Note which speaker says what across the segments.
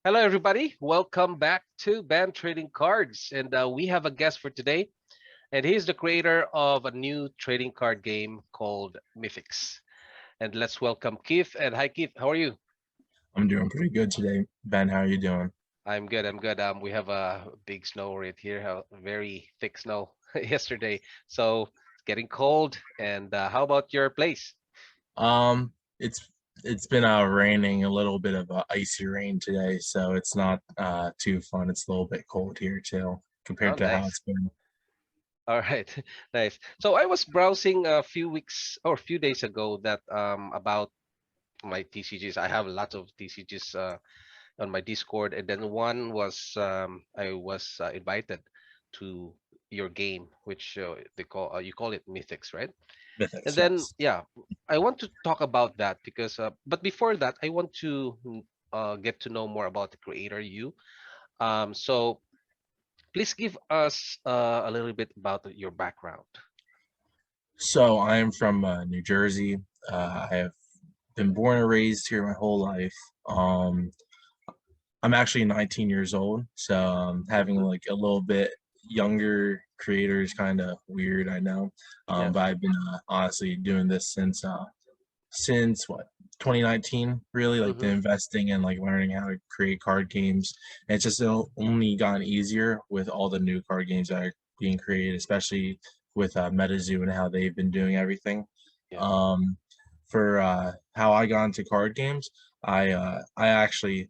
Speaker 1: Hello, everybody. Welcome back to Band Trading Cards. And we have a guest for today, and he's the creator of a new trading card game called MYTHIX. And let's welcome Keith. And hi, Keith. How are you?
Speaker 2: I'm doing pretty good today. Ben, how are you doing?
Speaker 1: I'm good. I'm good. We have a big snow right here, very thick snow yesterday. So it's getting cold. And how about your place?
Speaker 2: Um, it's it's been raining a little bit of icy rain today, so it's not too fun. It's a little bit cold here too
Speaker 1: Oh,
Speaker 2: compared to how
Speaker 1: nice.
Speaker 2: it's been.
Speaker 1: All right, nice. So I was browsing a few weeks or a few days ago that about my TCGs. I have lots of TCGs on my Discord, and then one was I was invited to your game, which they call you call it Mythics, right? And
Speaker 2: Mythics,
Speaker 1: then
Speaker 2: yes.
Speaker 1: yeah, I want to talk about that because but before that, I want to get to know more about the creator you. So please give us a little bit about your background.
Speaker 2: So I am from New Jersey. I have been born and raised here my whole life. Um, I'm actually 19 years old, so having
Speaker 1: Hmm.
Speaker 2: like a little bit younger creator is kind of weird, I know.
Speaker 1: Yeah.
Speaker 2: But I've been honestly doing this since what 2019, really, like the
Speaker 1: Hmm.
Speaker 2: investing and like learning how to create card games. And it's just only gotten easier with all the new card games that are being created, especially with MetaZoo and how they've been doing everything.
Speaker 1: Yeah.
Speaker 2: um for how I got into card games, I actually,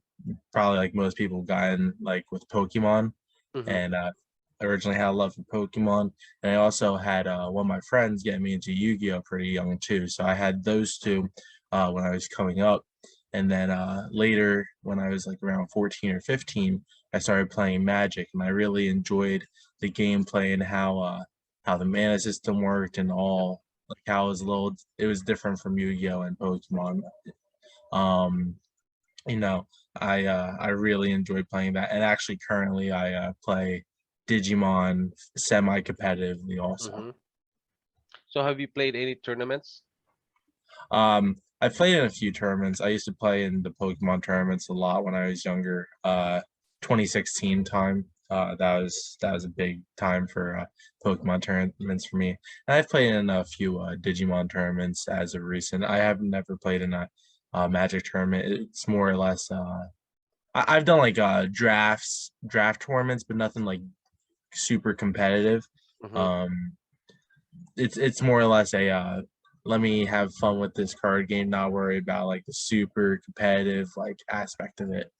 Speaker 2: probably like most people, got in like with Pokemon.
Speaker 1: Hmm.
Speaker 2: And I originally had a love for Pokemon, and I also had one of my friends get me into Yu-Gi-Oh pretty young too. So I had those two when I was coming up, and then later when I was like around 14 or 15, I started playing Magic, and I really enjoyed the gameplay and how the mana system worked and all, like how it was a little, it was different from Yu-Gi-Oh and Pokemon. Um, you know, I really enjoy playing that, and actually currently I play Digimon semi-competitively also.
Speaker 1: Hmm. So have you played any tournaments?
Speaker 2: I played in a few tournaments. I used to play in the Pokemon tournaments a lot when I was younger. 2016 time. That was a big time for Pokemon tournaments for me. And I've played in a few Digimon tournaments as of recent. I have never played in a Magic tournament. It's more or less. I've done like draft tournaments, but nothing like super competitive.
Speaker 1: Hmm.
Speaker 2: Um, it's more or less a let me have fun with this card game, not worry about like the super competitive like aspect of it.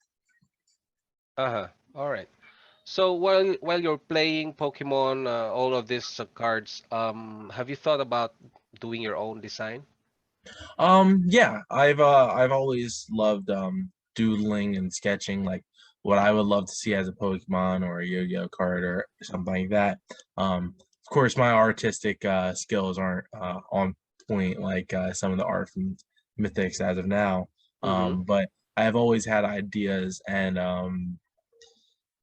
Speaker 1: Uh-huh. All right. So while you're playing Pokemon, all of these cards, have you thought about doing your own design?
Speaker 2: Yeah, I've always loved doodling and sketching, like what I would love to see as a Pokemon or a Yu-Gi-Oh card or something like that. Of course, my artistic skills aren't on point like some of the art from Mythics as of now.
Speaker 1: Mm-hmm.
Speaker 2: But I have always had ideas, and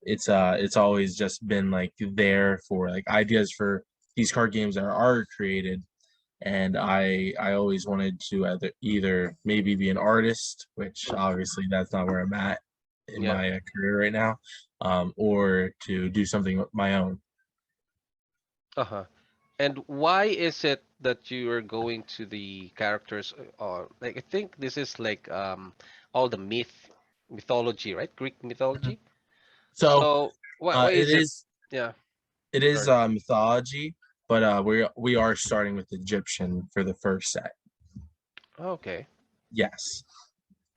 Speaker 2: it's always just been like there for like ideas for these card games that are created. And I always wanted to either maybe be an artist, which obviously that's not where I'm at in
Speaker 1: Yeah.
Speaker 2: my career right now, or to do something of my own.
Speaker 1: Uh-huh. And why is it that you are going to the characters like I think this is like all the mythology, right? Greek
Speaker 2: Mhm.
Speaker 1: mythology.
Speaker 2: So
Speaker 1: So why
Speaker 2: it
Speaker 1: is it?
Speaker 2: is
Speaker 1: Yeah,
Speaker 2: it is
Speaker 1: sorry.
Speaker 2: mythology, but we are starting with Egyptian for the first set.
Speaker 1: Okay.
Speaker 2: Yes.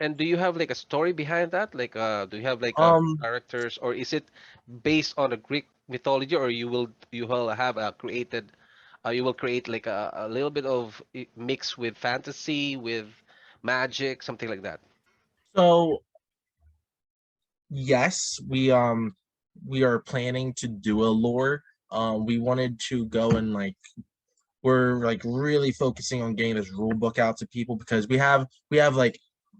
Speaker 1: And do you have like a story behind that? Like, do you have like
Speaker 2: Um.
Speaker 1: characters, or is it based on a Greek mythology, or you will have created, you will create like a little bit of mix with fantasy, with magic, something like that.
Speaker 2: So yes, we are planning to do a lore. We wanted to go and like, we're like really focusing on getting this rule book out to people because we have like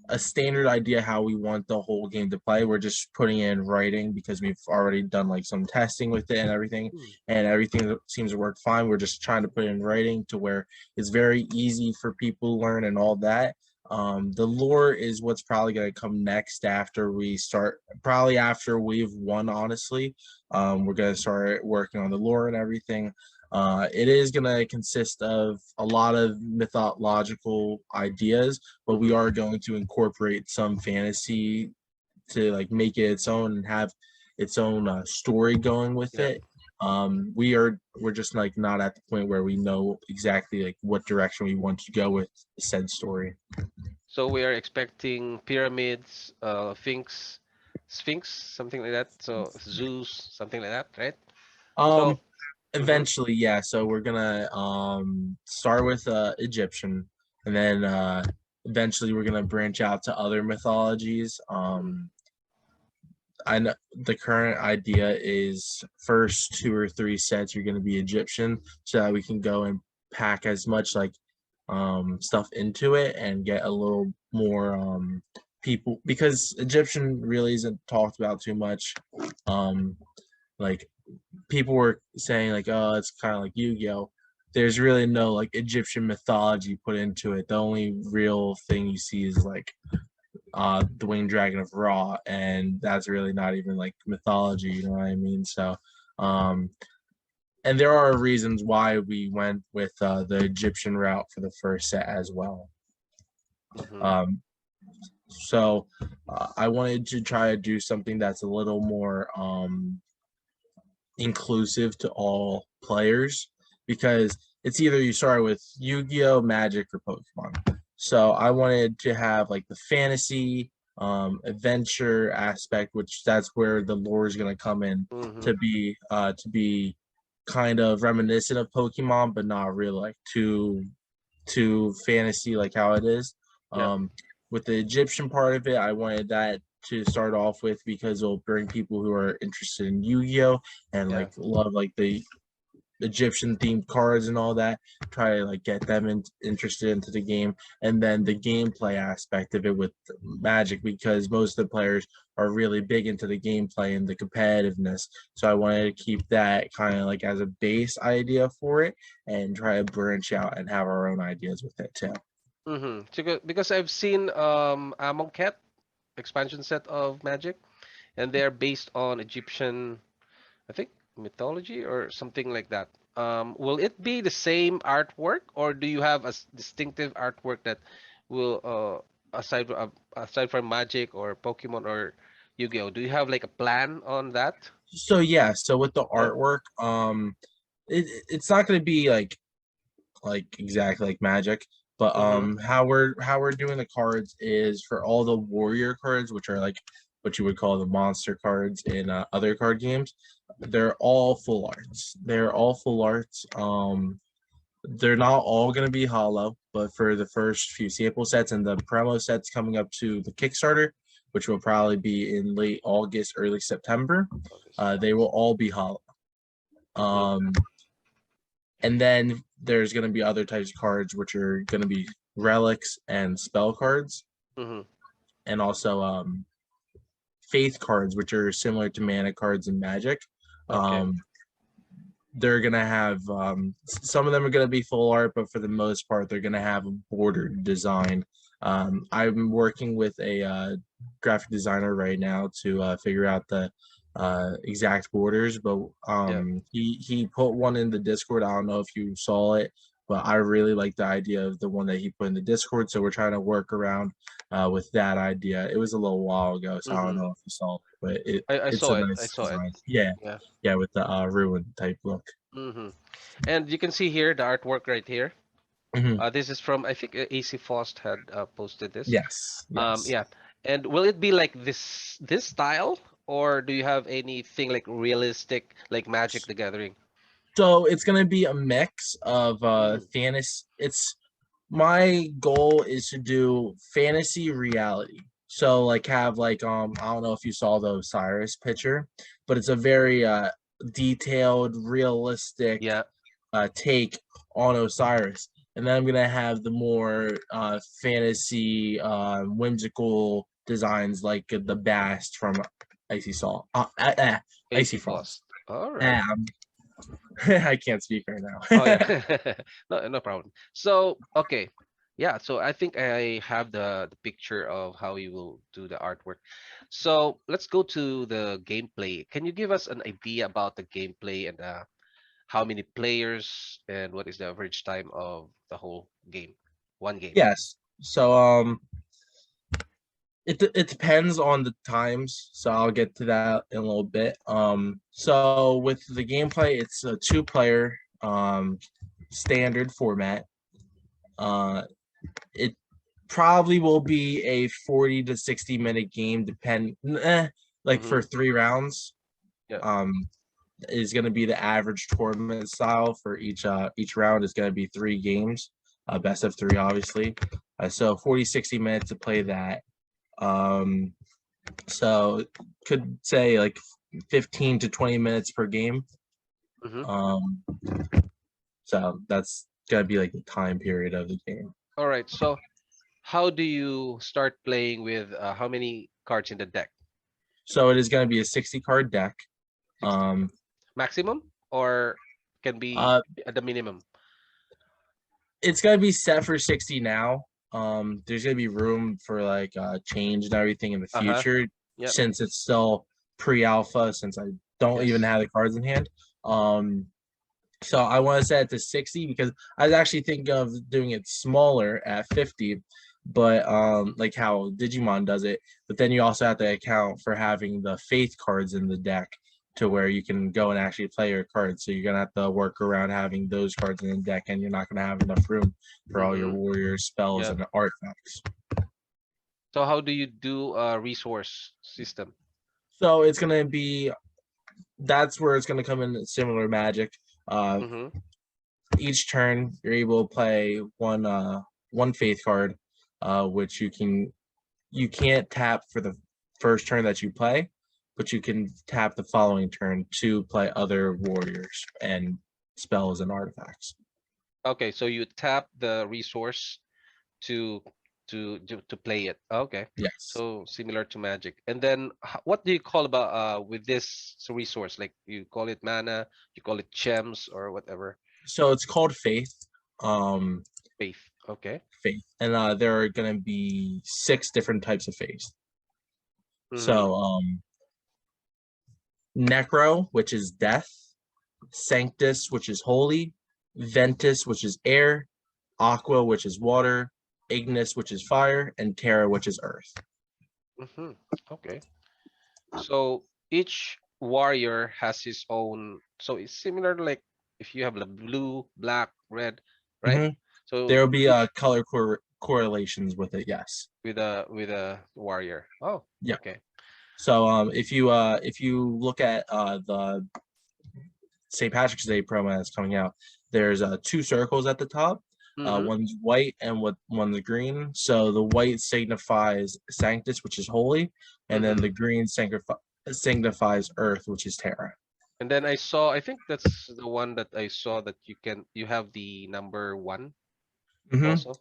Speaker 2: a standard idea how we want the whole game to play. We're just putting it in writing because we've already done like some testing with it
Speaker 1: Hmm.
Speaker 2: and everything seems to work fine. We're just trying to put it in writing to where it's very easy for people to learn and all that. The lore is what's probably going to come next after we start, probably after we've won, honestly. We're going to start working on the lore and everything. It is going to consist of a lot of mythological ideas, but we
Speaker 1: Mm-hmm.
Speaker 2: are going to incorporate some fantasy to like make it its own and have its own story going with
Speaker 1: Yeah.
Speaker 2: it. We're just like not at the point where we know exactly like what direction we want to go with the said story.
Speaker 1: So we are expecting pyramids, Sphinx, something like that. So Zeus, something like that, right?
Speaker 2: Um,
Speaker 1: So, mm-hmm.
Speaker 2: Eventually, yeah. So we're gonna start with Egyptian, and then eventually we're gonna branch out to other mythologies.
Speaker 1: Mm-hmm.
Speaker 2: I know the current idea is first 2 or 3 sets you're gonna be Egyptian, so that we can go and pack as much like stuff into it and get a little more people, because Egyptian really isn't talked about too much. Um, like people were saying like, oh, it's kind of like Yu-Gi-Oh. There's really no like Egyptian mythology put into it. The only real thing you see is like the winged dragon of Ra, and that's really not even like mythology, you know what I mean? So um and there are reasons why we went with the Egyptian route for the first set as well.
Speaker 1: Mm-hmm.
Speaker 2: Um so I wanted to try to do something that's a little more inclusive to all players, because it's either you start with Yu-Gi-Oh, Magic, or Pokemon. So I wanted to have like the fantasy adventure aspect, which that's where the lore is going to come in,
Speaker 1: Mm-hmm.
Speaker 2: to be kind of reminiscent of Pokemon, but not really like too fantasy like how it is.
Speaker 1: Yeah.
Speaker 2: Um, with the Egyptian part of it, I wanted that to start off with because it'll bring people who are interested in Yu-Gi-Oh and
Speaker 1: Yeah.
Speaker 2: like love like the Egyptian themed cards and all that. Try to like get them interested into the game, and then the gameplay aspect of it with Magic, because most of the players are really big into the gameplay and the competitiveness. So I wanted to keep that kind of like as a base idea for it, and try to branch out and have our own ideas with it too.
Speaker 1: Mm-hmm. Because I've seen Amon Cat expansion set of Magic, and they're based on Egyptian, I think, mythology or something like that. Will it be the same artwork, or do you have a distinctive artwork that will, aside from Magic or Pokemon or Yu-Gi-Oh? Do you have like a plan on that?
Speaker 2: So yeah, so with the
Speaker 1: Yeah.
Speaker 2: artwork, it's not going to be like exactly like Magic, but
Speaker 1: Mm-hmm.
Speaker 2: how we're doing the cards is for all the warrior cards, which are like what you would call the monster cards in other card games. They're all full arts. They're all full arts. They're not all going to be hollow, but for the first few sample sets and the promo sets coming up to the Kickstarter, which will probably be in late August, early September, they will all be hollow.
Speaker 1: Mm-hmm.
Speaker 2: Um, and then there's going to be other types of cards, which are going to be relics and spell cards,
Speaker 1: Mm-hmm.
Speaker 2: and also faith cards, which are similar to mana cards in Magic.
Speaker 1: Okay.
Speaker 2: Um, they're going to have some of them are going to be full art, but for the most part, they're going to have a bordered design. I'm working with a graphic designer right now to figure out the exact borders, but
Speaker 1: Yeah.
Speaker 2: he put one in the Discord. I don't know if you saw it, but I really like the idea of the one that he put in the Discord. So we're trying to work around with that idea. It was a little while ago, so I don't
Speaker 1: Mm-hmm.
Speaker 2: know if you saw it, but
Speaker 1: I
Speaker 2: it's
Speaker 1: saw
Speaker 2: a
Speaker 1: it. I
Speaker 2: nice
Speaker 1: saw it.
Speaker 2: design. Yeah,
Speaker 1: Yeah.
Speaker 2: yeah, with the ruin type look.
Speaker 1: Mm-hmm. And you can see here the artwork right here.
Speaker 2: Hmm.
Speaker 1: This is from, I think, AC Faust had posted this.
Speaker 2: Yes, yes.
Speaker 1: Yeah. And will it be like this style, or do you have anything like realistic, like Magic the Gathering?
Speaker 2: So it's gonna be a mix of
Speaker 1: Mm-hmm.
Speaker 2: fantasy. It's my goal is to do fantasy reality. So like have like I don't know if you saw the Osiris picture, but it's a very detailed, realistic
Speaker 1: Yeah.
Speaker 2: take on Osiris. And then I'm gonna have the more fantasy, whimsical designs like the Bast from Icy Salt,
Speaker 1: AC
Speaker 2: Icy Frost.
Speaker 1: Faust. All right.
Speaker 2: Um, I can't speak right
Speaker 1: Oh
Speaker 2: now.
Speaker 1: yeah. No, no problem. So, okay. Yeah, so I think I have the picture of how you will do the artwork. So let's go to the gameplay. Can you give us an idea about the gameplay and how many players and what is the average time of the whole game? One game.
Speaker 2: Yes. So it depends on the times, so I'll get to that in a little bit. So with the gameplay, it's a two-player standard format. Uh, it probably will be a 40 to 60 minute game, like
Speaker 1: Mm-hmm.
Speaker 2: for 3 rounds.
Speaker 1: Yeah.
Speaker 2: Um, is going to be the average tournament style for each round is going to be 3 games, best of 3, obviously. So 40-60 minutes to play that. Um, so could say like 15 to 20 minutes per game.
Speaker 1: Mm-hmm.
Speaker 2: Um, so that's gonna be like the time period of the game.
Speaker 1: All right. So how do you start playing with how many cards in the deck?
Speaker 2: So it is gonna be a 60 card deck.
Speaker 1: 60
Speaker 2: Um,
Speaker 1: maximum or can be
Speaker 2: uh,
Speaker 1: at the minimum?
Speaker 2: it's gonna be set for 60 now. There's gonna be room for like change and everything in the
Speaker 1: Uh-huh.
Speaker 2: future
Speaker 1: Yep.
Speaker 2: since it's still pre-alpha. Since I don't even
Speaker 1: Yes.
Speaker 2: have the cards in hand. Um, So I want to set it to 60 because I was actually thinking of doing it smaller at 50, but like how Digimon does it. But then you also have to account for having the faith cards in the deck to where you can go and actually play your cards. So you're gonna have to work around having those cards in the deck, and you're not gonna have enough room for all your
Speaker 1: Mm-hmm.
Speaker 2: warriors, spells,
Speaker 1: Yep.
Speaker 2: and artifacts.
Speaker 1: So how do you do a resource system?
Speaker 2: So it's gonna be that's where it's gonna come in similar magic. Uh,
Speaker 1: Mm-hmm.
Speaker 2: each turn you're able to play one faith card, which you can't tap for the first turn that you play, but you can tap the following turn to play other warriors and spells and artifacts.
Speaker 1: Okay, so you tap the resource to to play it. Okay.
Speaker 2: Yes.
Speaker 1: So similar to Magic. And then what do you call about with this resource? Like you call it mana, you call it gems or whatever.
Speaker 2: So it's called faith. Um,
Speaker 1: Faith. Okay.
Speaker 2: faith, and there are gonna be 6 different types of faith.
Speaker 1: Mm-hmm.
Speaker 2: So necro, which is death, sanctus, which is holy, ventus, which is air, aqua, which is water, ignis, which is fire, and terra, which is earth.
Speaker 1: Mm-hmm. Okay. So each warrior has his own. So it's similar to like if you have the blue, black, red, right?
Speaker 2: Hmm. There
Speaker 1: So
Speaker 2: will be
Speaker 1: each
Speaker 2: color correlations with it. Yes.
Speaker 1: with a warrior. Oh,
Speaker 2: Yeah.
Speaker 1: okay.
Speaker 2: So if you look at the St. Patrick's Day promo that's coming out, there's 2 circles at the top.
Speaker 1: Mm-hmm.
Speaker 2: One's white and one's green. So the white signifies Sanctus, which is holy, and then
Speaker 1: Mm-hmm.
Speaker 2: the green signifies Earth, which is Terra.
Speaker 1: And then I saw, I think that's the one that I saw that you have the number one
Speaker 2: Hmm.
Speaker 1: also.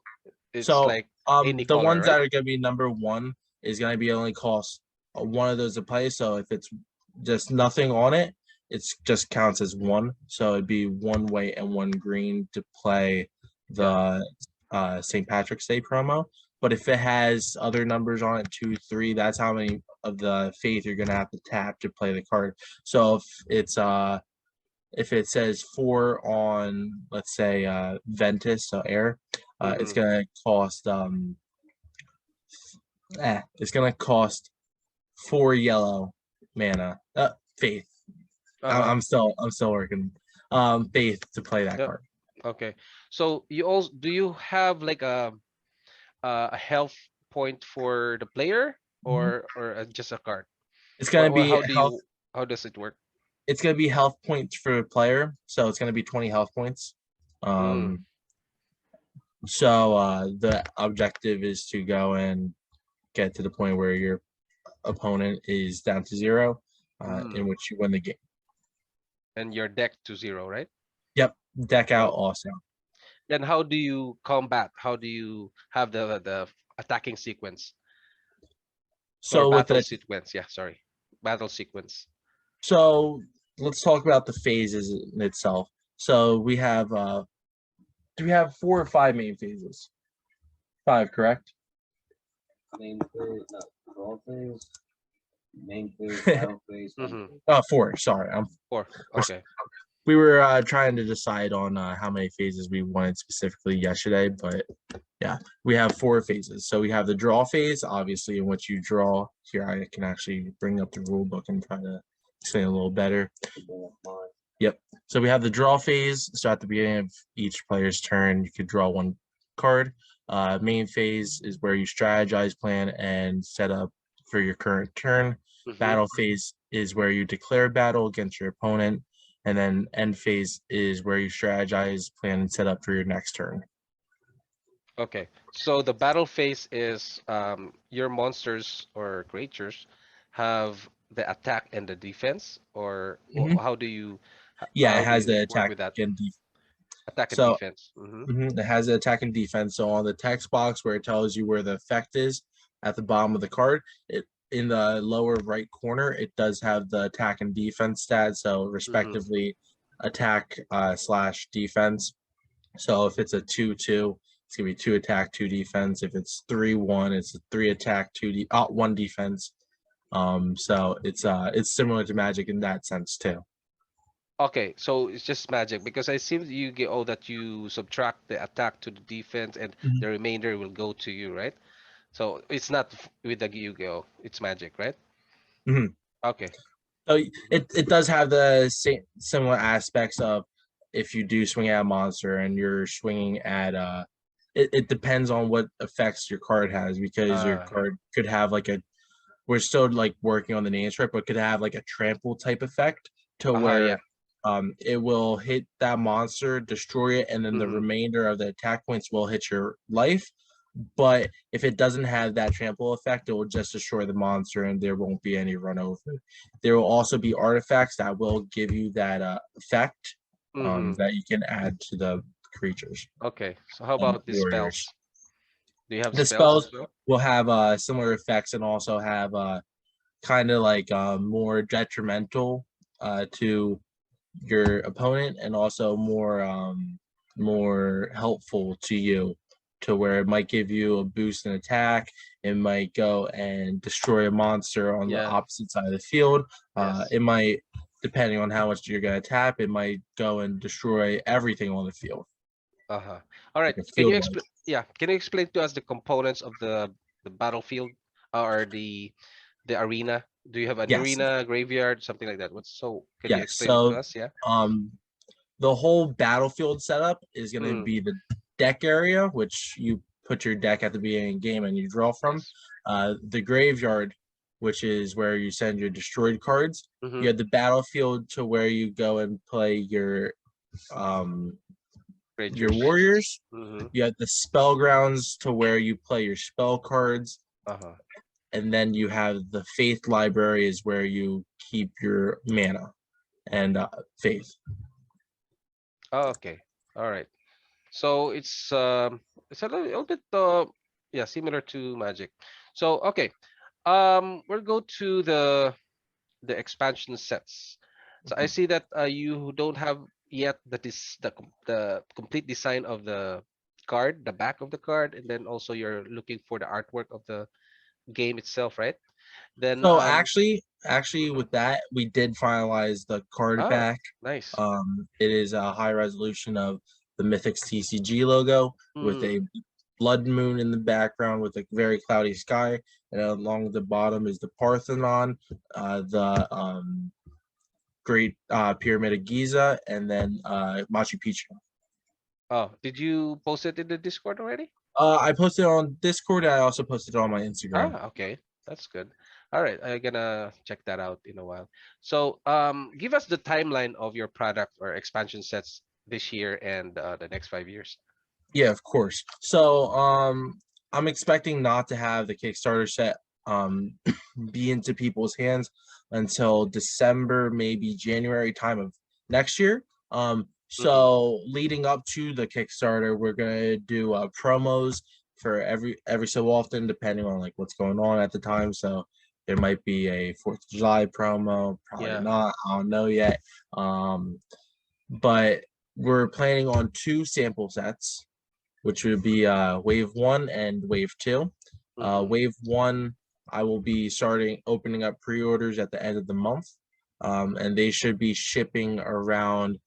Speaker 1: It's
Speaker 2: So
Speaker 1: like any
Speaker 2: the
Speaker 1: color,
Speaker 2: ones
Speaker 1: right?
Speaker 2: that are going to be number one is going to be only cost one of those to play. So if it's just nothing on it, it's just counts as one. So it'd be one white and one green to play
Speaker 1: Yeah.
Speaker 2: the St. Patrick's Day promo. But if it has other numbers on it, 2, 3, that's how many of the faith you're gonna have to tap to play the card. So if it says 4 on, let's say, Ventus, so air, it's
Speaker 1: Mm-hmm.
Speaker 2: gonna cost it's gonna cost 4 yellow mana. Faith.
Speaker 1: Uh-huh.
Speaker 2: I'm still working. Faith to play that
Speaker 1: Yep.
Speaker 2: card.
Speaker 1: Okay. So you also do you have like a health point for the player
Speaker 2: Mhm.
Speaker 1: or just a card?
Speaker 2: It's gonna
Speaker 1: Or
Speaker 2: be
Speaker 1: how do
Speaker 2: health.
Speaker 1: you how does it work?
Speaker 2: It's gonna be health points for the player, so it's gonna be 20 health points.
Speaker 1: Mm,
Speaker 2: So the objective is to go and get to the point where your opponent is down to 0,
Speaker 1: mm.
Speaker 2: in which you win the game.
Speaker 1: And your deck to zero, right?
Speaker 2: Yep, deck out
Speaker 1: Oh.
Speaker 2: also.
Speaker 1: Then how do you combat? How do you have the attacking sequence or
Speaker 2: So with
Speaker 1: battle
Speaker 2: the
Speaker 1: sequence? Yeah, sorry. Battle sequence.
Speaker 2: so let's talk about the phases in itself. So we have 4 or 5 main phases. 5, correct?
Speaker 3: Main phase, no, draw phase, main phase, battle phase, end
Speaker 1: Mm-hmm.
Speaker 3: phase.
Speaker 2: 4. Sorry,
Speaker 1: 4. Okay.
Speaker 2: we were trying to decide on how many phases we wanted specifically yesterday, but yeah, we have 4 phases. So we have the draw phase, obviously, in which you draw. Here, I can actually bring up the rule book and try to explain a little better. Yep. So we have the draw phase. So at the beginning of each player's turn, you could draw 1 card. Main phase is where you strategize, plan, and set up for your current turn.
Speaker 1: Mm-hmm.
Speaker 2: Battle phase is where you declare battle against your opponent. And then end phase is where you strategize, plan, and set up for your next turn.
Speaker 1: Okay. So the battle phase is your monsters or creatures have the attack and the defense, or how do you
Speaker 2: Yeah, it
Speaker 1: how do
Speaker 2: has
Speaker 1: you
Speaker 2: the
Speaker 1: work
Speaker 2: attack
Speaker 1: with that?
Speaker 2: and defense.
Speaker 1: Attack and
Speaker 2: So
Speaker 1: defense. Mm-hmm.
Speaker 2: it has the attack and defense. So on the text box where it tells you where the effect is at the bottom of the card, it in the lower right corner, it does have the attack and defense stats. So
Speaker 1: Mm-hmm.
Speaker 2: respectively, attack / defense. So if it's a 2/2, it's gonna be 2 attack, 2 defense. If it's 3/1, it's a 3 attack, 1 defense. So it's similar to Magic in that sense too.
Speaker 1: Okay, so it's just magic because I see you get all that you subtract the attack to the defense and
Speaker 2: Mhm.
Speaker 1: the remainder will go to you, right? So it's not with the Yu-Gi-Oh, it's magic, right?
Speaker 2: Mhm.
Speaker 1: Okay.
Speaker 2: So it does have the same similar aspects of if you do swing at a monster and you're swinging at it depends on what effects your card has because your
Speaker 1: Uh,
Speaker 2: card could have like a we're still like working on the names for it, but could have like a trample type effect to
Speaker 1: yeah.
Speaker 2: where it will hit that monster, destroy it, and then the
Speaker 1: Mm-hmm.
Speaker 2: remainder of the attack points will hit your life. But if it doesn't have that trample effect, it will just destroy the monster and there won't be any run over. There will also be artifacts that will give you that effect
Speaker 1: Mm-hmm.
Speaker 2: that you can add to the creatures
Speaker 1: Okay. So how about the
Speaker 2: warriors.
Speaker 1: spells? Do you have
Speaker 2: The
Speaker 1: spells as
Speaker 2: spells
Speaker 1: well?
Speaker 2: will have similar effects and also have kind of like more detrimental to your opponent and also more helpful to you to where it might give you a boost in attack. It might go and destroy a monster on the
Speaker 1: Yeah.
Speaker 2: opposite side of the field.
Speaker 1: Yes.
Speaker 2: It might, depending on how much you're going to tap, it might go and destroy everything on the field,
Speaker 1: Uh-huh. All right.
Speaker 2: like a
Speaker 1: Can you
Speaker 2: field wipe.
Speaker 1: explain? Yeah. Can you explain to us the components of the battlefield or the arena? Do you have an
Speaker 2: Yes,
Speaker 1: arena, graveyard, something like that? What's so? Can you
Speaker 2: yes.
Speaker 1: explain it to
Speaker 2: So
Speaker 1: us? Yeah.
Speaker 2: um, the whole battlefield setup is going to
Speaker 1: Mm.
Speaker 2: be the deck area, which you put your deck at the beginning of the game and you draw from.
Speaker 1: Yes.
Speaker 2: The graveyard, which is where you send your destroyed cards.
Speaker 1: Mm-hmm.
Speaker 2: You have the battlefield to where you go and play your
Speaker 1: Creatures.
Speaker 2: warriors.
Speaker 1: Mm-hmm.
Speaker 2: You have the spell grounds to where you play your spell cards.
Speaker 1: Uh-huh.
Speaker 2: And then you have the faith library is where you keep your mana and faith.
Speaker 1: Oh, okay. All right. So it's a little bit yeah, similar to Magic. So okay. We'll go to the expansion sets. So I see that you don't have yet the complete design of the card, the back of the card, and then also you're looking for the artwork of the game itself, right? Then
Speaker 2: So actually,
Speaker 1: mhm.
Speaker 2: with that, we did finalize the card
Speaker 1: Oh,
Speaker 2: back.
Speaker 1: nice.
Speaker 2: It is a high resolution of the MYTHIX TCG logo with
Speaker 1: Mm,
Speaker 2: a blood moon in the background with a very cloudy sky, and along the bottom is the Parthenon, the Great Pyramid of Giza, and then Machu Picchu.
Speaker 1: oh, did you post it in the Discord already?
Speaker 2: I posted it on Discord. I also posted it on my Instagram.
Speaker 1: Ah, okay. That's good. All right, I'm gonna check that out in a while. So, give us the timeline of your product or expansion sets this year and the next 5 years.
Speaker 2: Yeah, of course. So, I'm expecting not to have the Kickstarter set be into people's hands until December, maybe January time of next year.
Speaker 1: Mm-hmm.
Speaker 2: So leading up to the Kickstarter, we're gonna do promos for every so often, depending on like what's going on at the time. So there might be a 4th of July promo, probably
Speaker 1: Yeah.
Speaker 2: not. I don't know yet. But we're planning on 2 sample sets which would be Wave 1 and Wave 2.
Speaker 1: Mm-hmm.
Speaker 2: Wave 1, I will be starting opening up pre-orders at the end of the month, and they should be shipping around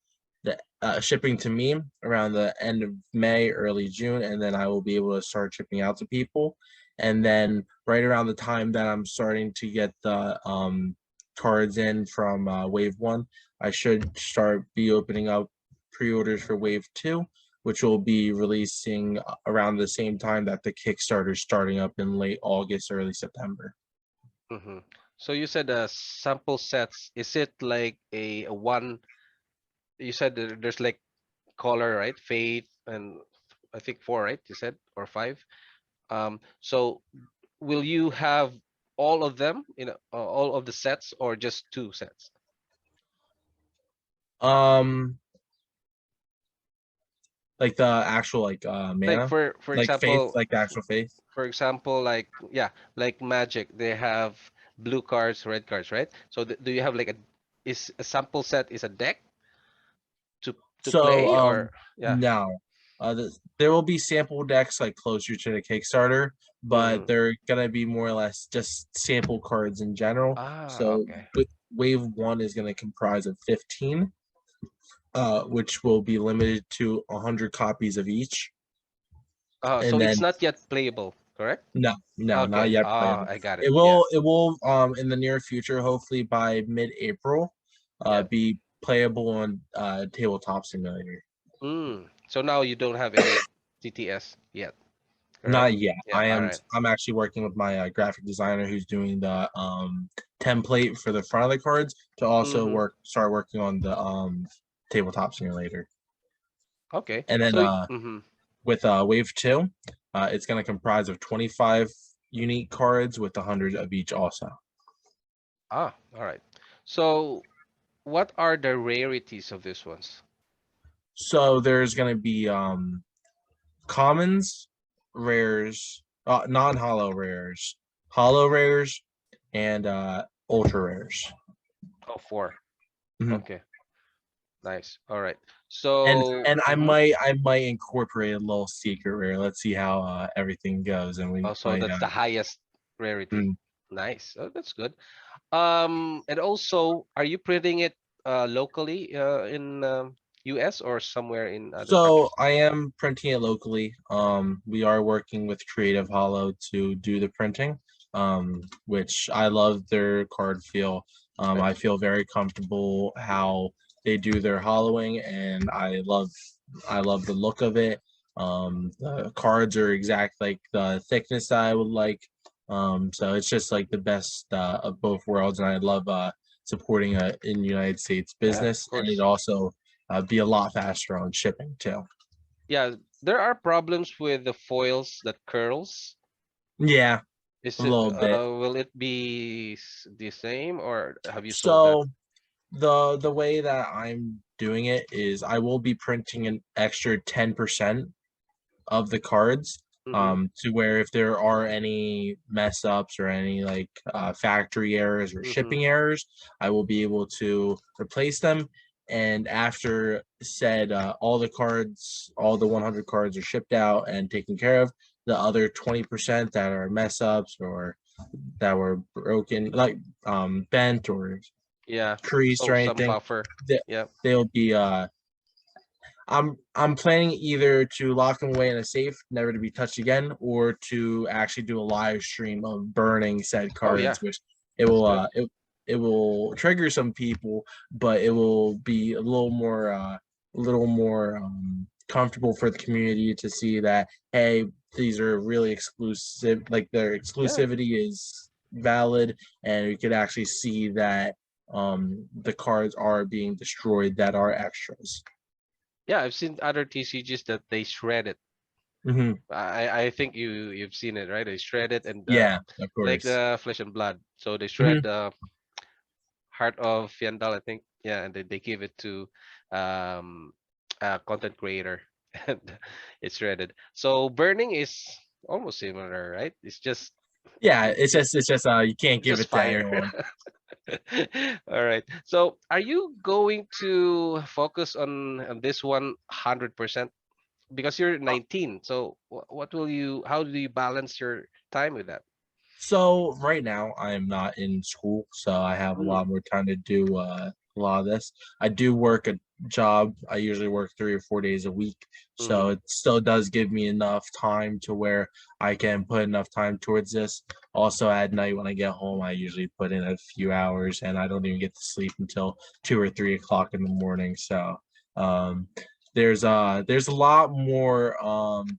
Speaker 2: shipping to me around the end of May, early June, and then I will be able to start shipping out to people. And then right around the time that I'm starting to get the cards in from Wave 1, I should start be opening up pre-orders for Wave 2, which will be releasing around the same time that the Kickstarter is starting up in late August, early September.
Speaker 1: Mm-hmm. So you said sample sets. Is it like a one? You said there's like color, right? Fate and I think four, right? You said or five. So will you have all of them, all of the sets, or just two sets?
Speaker 2: Um, like the actual
Speaker 1: Like
Speaker 2: mana,
Speaker 1: for
Speaker 2: like faith,
Speaker 1: example,
Speaker 2: like the actual faith.
Speaker 1: like yeah, like Magic, they have blue cards, red cards, right? So do you have like is a sample set is a deck to
Speaker 2: So
Speaker 1: play or yeah?
Speaker 2: no, there will be sample decks like closer to the Kickstarter, but
Speaker 1: Mm-hmm.
Speaker 2: they're gonna be more or less just sample cards in general.
Speaker 1: Ah,
Speaker 2: So
Speaker 1: okay.
Speaker 2: Wave 1 is gonna comprise of 15, which will be limited to 100 copies of each,
Speaker 1: So
Speaker 2: and
Speaker 1: it's
Speaker 2: then
Speaker 1: not yet playable, correct?
Speaker 2: no, not
Speaker 1: Okay.
Speaker 2: yet
Speaker 1: Ah,
Speaker 2: playable.
Speaker 1: I got it. Yeah.
Speaker 2: It will in the near future, hopefully by mid-April,
Speaker 1: Yeah.
Speaker 2: be playable on Tabletop Simulator.
Speaker 1: So now you don't have any TTS yet, correct?
Speaker 2: Not yet.
Speaker 1: Yeah. All right.
Speaker 2: I'm actually working with my graphic designer who's doing the template for the front of the cards to also
Speaker 1: Mm-hmm.
Speaker 2: start working on the Tabletop Simulator.
Speaker 1: Okay.
Speaker 2: And then
Speaker 1: So mm-hmm.
Speaker 2: with Wave 2, it's going to comprise of 25 unique cards with 100 of each also.
Speaker 1: Ah, all right. So what are the rarities of these ones?
Speaker 2: So there's going to be commons, rares, hollow rares, and ultra rares.
Speaker 1: Oh, four.
Speaker 2: Mhm.
Speaker 1: Okay. Nice. All right.
Speaker 2: And
Speaker 1: So
Speaker 2: I
Speaker 1: mm-hmm.
Speaker 2: might incorporate a little secret rare. Let's see how everything goes, and we
Speaker 1: Also
Speaker 2: might
Speaker 1: that's the highest rarity.
Speaker 2: mm.
Speaker 1: Nice. Oh, that's good. And also, are you printing it locally in US or somewhere in other
Speaker 2: So
Speaker 1: countries?
Speaker 2: I am printing it locally. We are working with Creative Hollow to do the printing. Which I love their card feel. I
Speaker 1: Nice.
Speaker 2: feel very comfortable how they do their hollowing, and I love the look of it. The cards are exact like the thickness that I would like. So it's just like the best of both worlds, and I love supporting a in United States
Speaker 1: Yeah, of
Speaker 2: business, and it
Speaker 1: course.
Speaker 2: also be a lot faster on shipping too.
Speaker 1: Yeah, there are problems with the foils that curls.
Speaker 2: Yeah, a
Speaker 1: Is it
Speaker 2: little bit.
Speaker 1: will it be the same or have you solved that?
Speaker 2: So the way that I'm doing it is I will be printing an extra 10% of the cards,
Speaker 1: Mm-hmm.
Speaker 2: to where if there are any mess ups or any like factory errors or
Speaker 1: Mm-hmm.
Speaker 2: shipping errors, I will be able to replace them. And after said all the 100 cards are shipped out and taken care of, the other 20% that are mess ups or that were broken, like bent or
Speaker 1: Yeah.
Speaker 2: creased
Speaker 1: So
Speaker 2: or
Speaker 1: some
Speaker 2: anything,
Speaker 1: buffer.
Speaker 2: they,
Speaker 1: Yeah.
Speaker 2: they'll be I'm planning either to lock them away in a safe, never to be touched again, or to actually do a live stream of burning said
Speaker 1: Oh yeah.
Speaker 2: cards, which
Speaker 1: That's good.
Speaker 2: it will trigger some people, but it will be a little more comfortable for the community to see that, hey, these are really exclusive, like their
Speaker 1: Yeah.
Speaker 2: exclusivity is valid, and you could actually see that the cards are being destroyed that are extras.
Speaker 1: Yeah, I've seen other TCGs that they shred it.
Speaker 2: Hmm.
Speaker 1: I think you've seen it, right? They shred it and
Speaker 2: Yeah, of
Speaker 1: like
Speaker 2: course.
Speaker 1: Flesh and Blood. So they shred
Speaker 2: Hmm.
Speaker 1: the Heart of Fiandal, I think. Yeah, and they give it to um a content creator and it's shredded. So burning is almost similar, right? It's just
Speaker 2: Yeah,
Speaker 1: you
Speaker 2: it's just you can't
Speaker 1: it's
Speaker 2: give
Speaker 1: just
Speaker 2: it to
Speaker 1: fire.
Speaker 2: anyone.
Speaker 1: All right. So are you going to focus on this one 100%? because you're 19. So what will you? How do you balance your time with that?
Speaker 2: So right now I am not in school, so I have a
Speaker 1: Mm,
Speaker 2: lot more time to do a lot of this. I do work a job. I usually work 3 or 4 days a week, so
Speaker 1: mm-hmm.
Speaker 2: it still does give me enough time to where I can put enough time towards this. Also, at night when I get home, I usually put in a few hours, and I don't even get to sleep until 2 or 3 o'clock in the morning. So, um, there's a lot more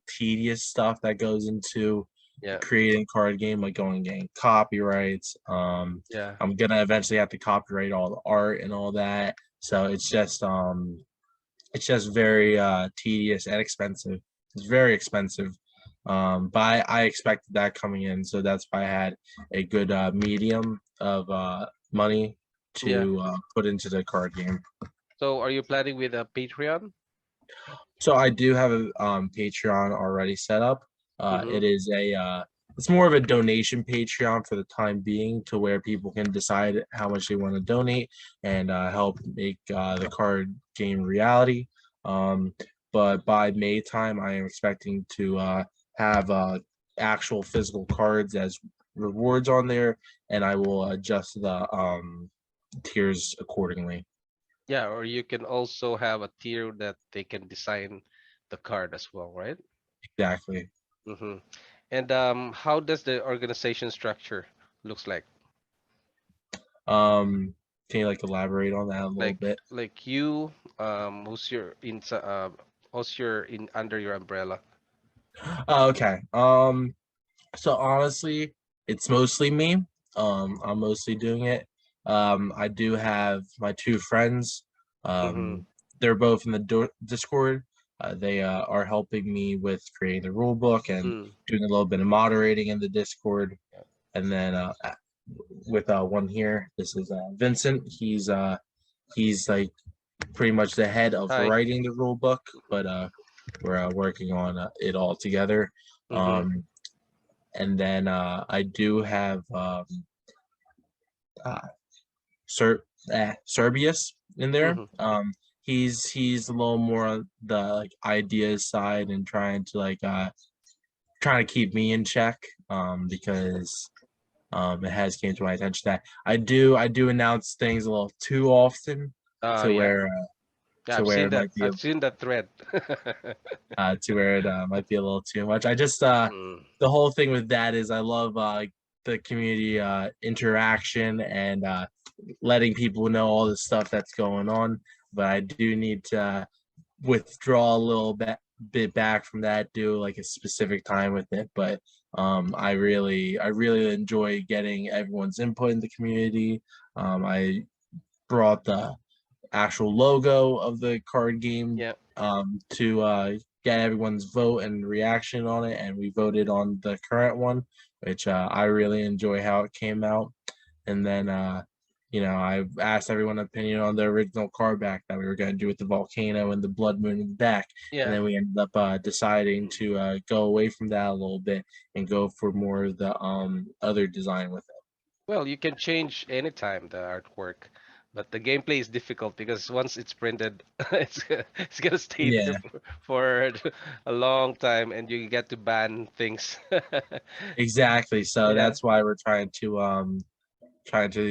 Speaker 2: tedious stuff that goes into
Speaker 1: Yeah,
Speaker 2: creating card game, like going and getting copyrights.
Speaker 1: yeah,
Speaker 2: I'm gonna eventually have to copyright all the art and all that. So it's just very tedious and expensive. It's very expensive. But I expected that coming in, so that's why I had a good medium of money
Speaker 1: yeah.
Speaker 2: to put into the card game.
Speaker 1: So are you planning with a Patreon?
Speaker 2: So I do have a Patreon already set up.
Speaker 1: Mm-hmm.
Speaker 2: It is a it's more of a donation Patreon for the time being, to where people can decide how much they want to donate and help make the card game reality. Um, but by May time, I am expecting to have actual physical cards as rewards on there, and I will adjust the tiers accordingly.
Speaker 1: Yeah, or you can also have a tier that they can design the card as well, right?
Speaker 2: Exactly.
Speaker 1: Mm-hmm. And how does the organization structure looks like?
Speaker 2: Can you like elaborate on that a little bit?
Speaker 1: Like you, who's your in under your umbrella?
Speaker 2: Oh, okay. So honestly, it's mostly me. I'm mostly doing it. I do have my two friends.
Speaker 1: Mm-hmm.
Speaker 2: They're both in the Discord. They are helping me with creating the rule book and
Speaker 1: Mm.
Speaker 2: doing a little bit of moderating in the Discord.
Speaker 1: Yeah.
Speaker 2: And then with one here, this is Vincent. He's like pretty much the head of
Speaker 1: Hi.
Speaker 2: writing the rule book, but we're working on it all together.
Speaker 1: Mm-hmm.
Speaker 2: Um, and then I do have uh, Ser- Serbius in there.
Speaker 1: Mm-hmm.
Speaker 2: He's a little more on the like ideas side and trying to keep me in check because it has came to my attention that I do announce things a little too often to
Speaker 1: Yeah.
Speaker 2: where
Speaker 1: Yeah, I've seen
Speaker 2: it
Speaker 1: that.
Speaker 2: might be
Speaker 1: I've seen that thread.
Speaker 2: to where it might be a little too much. I just
Speaker 1: Mm.
Speaker 2: the whole thing with that is I love the community interaction and letting people know all the stuff that's going on. But I do need to withdraw a bit back from that, do like a specific time with it. But I really enjoy getting everyone's input in the community. I brought the actual logo of the card game
Speaker 1: Yeah.
Speaker 2: to get everyone's vote and reaction on it, and we voted on the current one, which I really enjoy how it came out. And then I asked everyone opinion on the original card back that we were going to do with the volcano and the blood moon in the back, and
Speaker 1: Yeah.
Speaker 2: then we ended up deciding to go away from that a little bit and go for more of the other design with it.
Speaker 1: Well, you can change anytime the artwork, but the gameplay is difficult because once it's printed, it's gonna stay there
Speaker 2: Yeah,
Speaker 1: for a long time, and you get to ban things.
Speaker 2: exactly. So
Speaker 1: Yeah.
Speaker 2: that's why we're trying to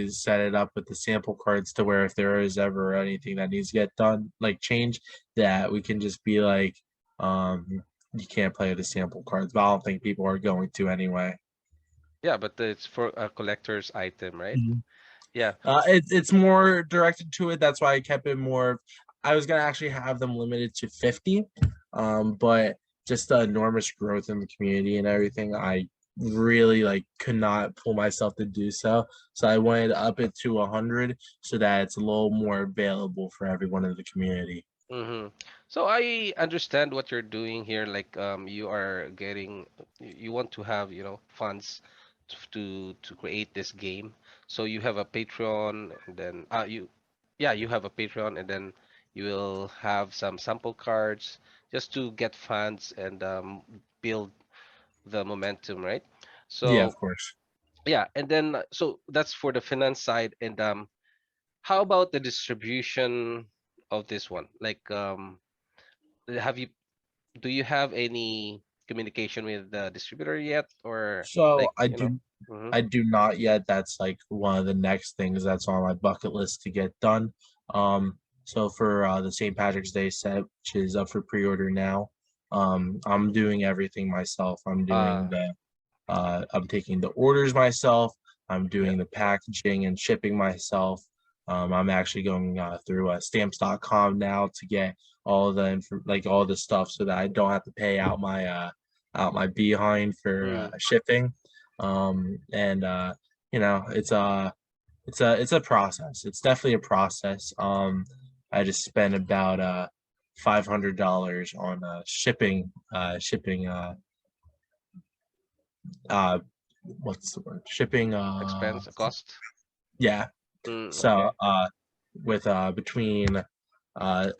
Speaker 2: set it up with the sample cards to where if there is ever anything that needs to get done, like change, that we can just be like, um, you can't play with the sample cards. But I don't think people are going to anyway.
Speaker 1: Yeah, but it's for a collector's item, right?
Speaker 2: Mhm.
Speaker 1: Yeah.
Speaker 2: It's more directed to it. That's why I kept it more. I was gonna actually have them limited to 50, but just the enormous growth in the community and everything, I really like could not pull myself to do so. So I wanted to up it to 100 so that it's a little more available for everyone in the community.
Speaker 1: Mm-hmm. So I understand what you're doing here. Like, you are getting, you want to have, funds to create this game. So you have a Patreon, and then yeah, you have a Patreon, and then you will have some sample cards just to get funds and build the momentum, right?
Speaker 2: Yeah,
Speaker 1: So
Speaker 2: of course.
Speaker 1: yeah, and then so that's for the finance side, and how about the distribution of this one? Like, have you? do you have any communication with the distributor yet, or
Speaker 2: So
Speaker 1: like, you know? Mm-hmm.
Speaker 2: I do not yet. That's like one of the next things that's on my bucket list to get done. So for the St. Patrick's Day set, which is up for pre-order now, I'm doing everything myself.
Speaker 1: Uh,
Speaker 2: I'm taking the orders myself. I'm
Speaker 1: yeah.
Speaker 2: doing the packaging and shipping myself. I'm actually going through stamps.com now to get all the stuff so that I don't have to pay out my behind for
Speaker 1: Mm,
Speaker 2: shipping. And you know, it's a process. It's definitely a process. I just spent about $500 on shipping uh what's the word? Shipping
Speaker 1: expense, cost.
Speaker 2: yeah. So
Speaker 1: Okay.
Speaker 2: with between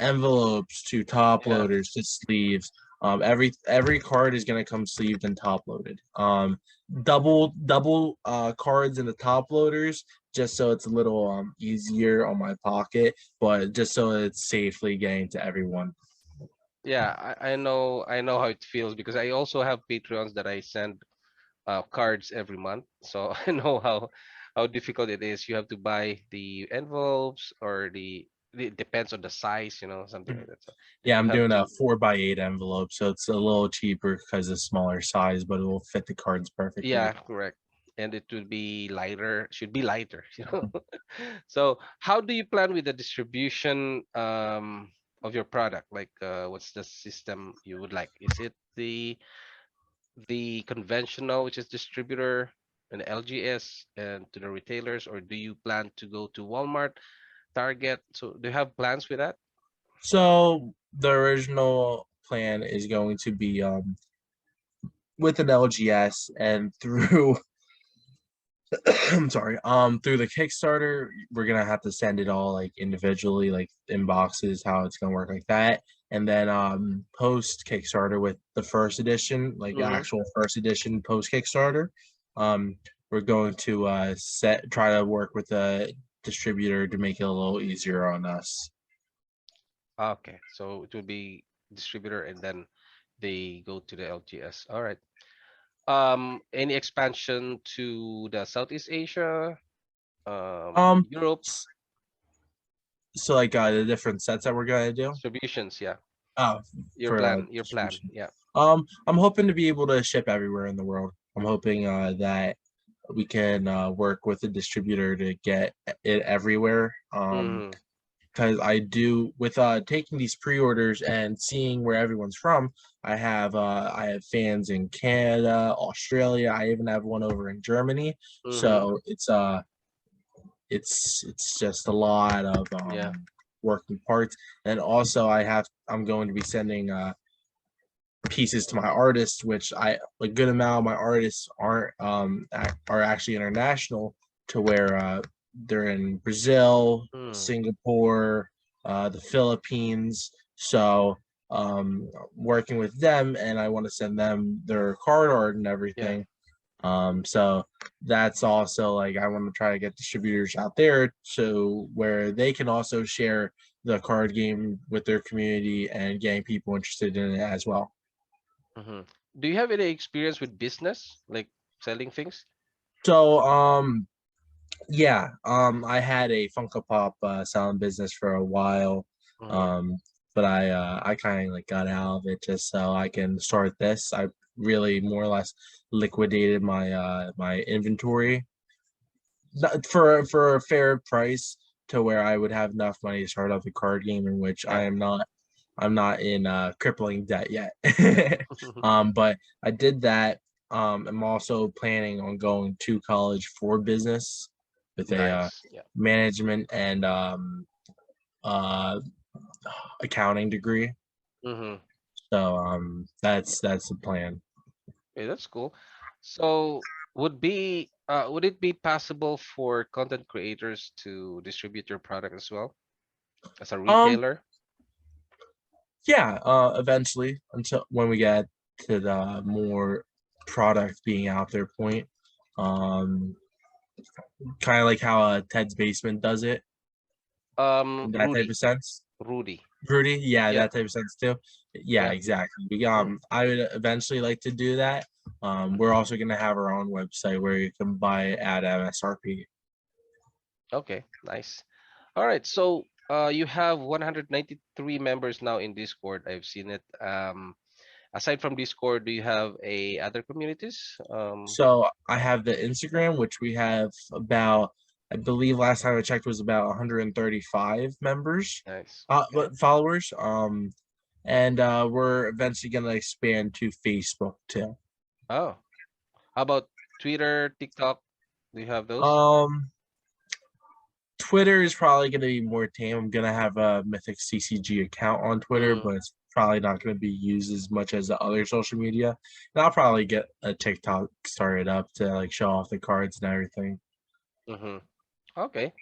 Speaker 2: envelopes to top
Speaker 1: Yeah.
Speaker 2: loaders to sleeves, every card is gonna come sleeved and top loaded. Double cards in the top loaders just so it's a little easier on my pocket, but just so it's safely getting to everyone.
Speaker 1: Yeah, I know how it feels because I also have Patreons that I send cards every month. So I know how difficult it is. You have to buy the envelopes, or it depends on the size, something like that. So
Speaker 2: Yeah,
Speaker 1: you
Speaker 2: I'm
Speaker 1: have
Speaker 2: doing a
Speaker 1: to.
Speaker 2: 4x8 envelope, so it's a little cheaper because of smaller size, but it will fit the cards
Speaker 1: Yeah,
Speaker 2: perfectly.
Speaker 1: correct. And it will be lighter, should be lighter. So how do you plan with the distribution of your product? Like, what's the system you would like? Is it the conventional, which is distributor and LGS and to the retailers, or do you plan to go to Walmart, Target? So do you have plans with that?
Speaker 2: So the original plan is going to be with an LGS and through I'm sorry, through the Kickstarter, we're gonna have to send it all like individually, like in boxes, how it's gonna work like that. And then post Kickstarter with the first edition, like
Speaker 1: Mm-hmm.
Speaker 2: actual first edition post Kickstarter, um, we're going to try to work with the distributor to make it a little easier on us.
Speaker 1: Okay, so it will be distributor and then they go to the LGS. All right. Any expansion to the Southeast Asia,
Speaker 2: Um,
Speaker 1: Europe,
Speaker 2: s- so like the different sets that we're gonna do.
Speaker 1: distributions? Yeah,
Speaker 2: Uh,
Speaker 1: your
Speaker 2: for
Speaker 1: plan, your plan.
Speaker 2: distribution.
Speaker 1: Yeah.
Speaker 2: I'm hoping to be able to ship everywhere in the world. I'm hoping that we can work with a distributor to get it everywhere.
Speaker 1: Mm-hmm.
Speaker 2: Because I do with taking these pre-orders and seeing where everyone's from. I have fans in Canada, Australia. I even have one over in Germany.
Speaker 1: Mm-hmm.
Speaker 2: So it's just a lot of
Speaker 1: Yeah.
Speaker 2: working parts. And also I'm going to be sending pieces to my artists, which a good amount of my artists are actually international to where they're in Brazil,
Speaker 1: Mm.
Speaker 2: Singapore, the Philippines. So working with them, and I want to send them their card art and
Speaker 1: Yeah.
Speaker 2: everything. So that's also like I want to try to get distributors out there to where they can also share the card game with their community and getting people interested in it as well.
Speaker 1: Mm-hmm. Do you have any experience with business, like selling things?
Speaker 2: So yeah, I had a Funko Pop selling business for a while.
Speaker 1: Mm-hmm.
Speaker 2: Um but I kind of like got out of it just so I can start this. I really more or less liquidated my inventory for a fair price to where I would have enough money to start up a card game in which
Speaker 1: Yeah.
Speaker 2: I'm not in crippling debt yet. But I did that. I'm also planning on going to college for business with a
Speaker 1: Nice. Yeah.
Speaker 2: management and uh, accounting degree.
Speaker 1: Mm-hmm.
Speaker 2: So that's the plan.
Speaker 1: Okay, that's cool. So would it be possible for content creators to distribute your product as well as a
Speaker 2: Um,
Speaker 1: retailer?
Speaker 2: yeah, eventually until when we get to the more product being out there point. Um, kind of like how Ted's Basement does it in that type
Speaker 1: Rudy.
Speaker 2: of sense.
Speaker 1: Rudy.
Speaker 2: Rudy, yeah,
Speaker 1: Yeah.
Speaker 2: that type of sense too. Yeah,
Speaker 1: Yeah.
Speaker 2: exactly.
Speaker 1: Mm,
Speaker 2: I would eventually like to do that. We're
Speaker 1: mhm.
Speaker 2: also gonna have our own website where you can buy it at MSRP.
Speaker 1: Okay, nice. All right, so you have 193 members now in Discord. I've seen it. Aside from Discord, do you have a other communities?
Speaker 2: So I have the Instagram, which we have about, I believe last time I checked was about 135 members,
Speaker 1: Nice. Okay.
Speaker 2: but followers. And we're eventually gonna expand to Facebook too.
Speaker 1: Oh, how about Twitter, TikTok? Do you have those?
Speaker 2: Um, Twitter is probably going to be more tame. I'm going to have a MYTHIX TCG account on Twitter,
Speaker 1: Mm,
Speaker 2: but it's probably not going to be used as much as the other social media. And I'll probably get a TikTok started up to like show off the cards and everything.
Speaker 1: mm-hmm. Okay.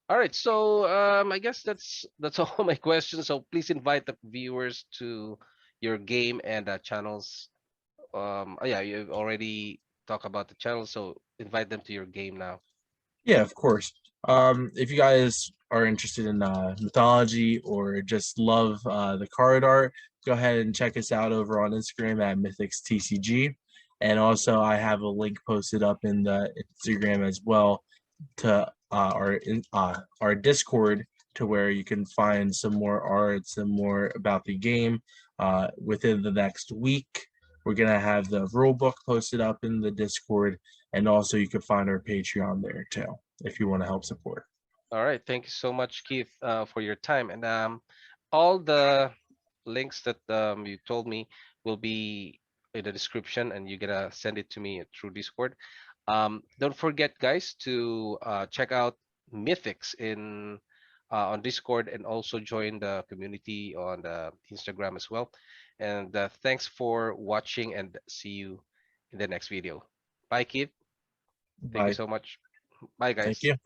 Speaker 1: All right. So I guess that's all my questions. So please invite the viewers to your game and channels. Oh yeah, you already talked about the channel, so invite them to your game now.
Speaker 2: Yeah, of course. If you guys are interested in mythology or just love the card art, go ahead and check us out over on Instagram at MYTHIX TCG. And also, I have a link posted up in the Instagram as well to our Discord to where you can find some more art, some more about the game. Within the next week, we're gonna have the rule book posted up in the Discord, and also you can find our Patreon there too if you want to help support.
Speaker 1: All right. Thank you so much, Keith, for your time. And all the links that you told me will be in the description, and you're gonna send it to me through Discord. Don't forget, guys, to check out Mythics in on Discord, and also join the community on the Instagram as well. And thanks for watching, and see you in the next video. Bye, Keith. Thank you
Speaker 2: Bye.
Speaker 1: so much. Bye,
Speaker 2: Thank
Speaker 1: guys.
Speaker 2: you.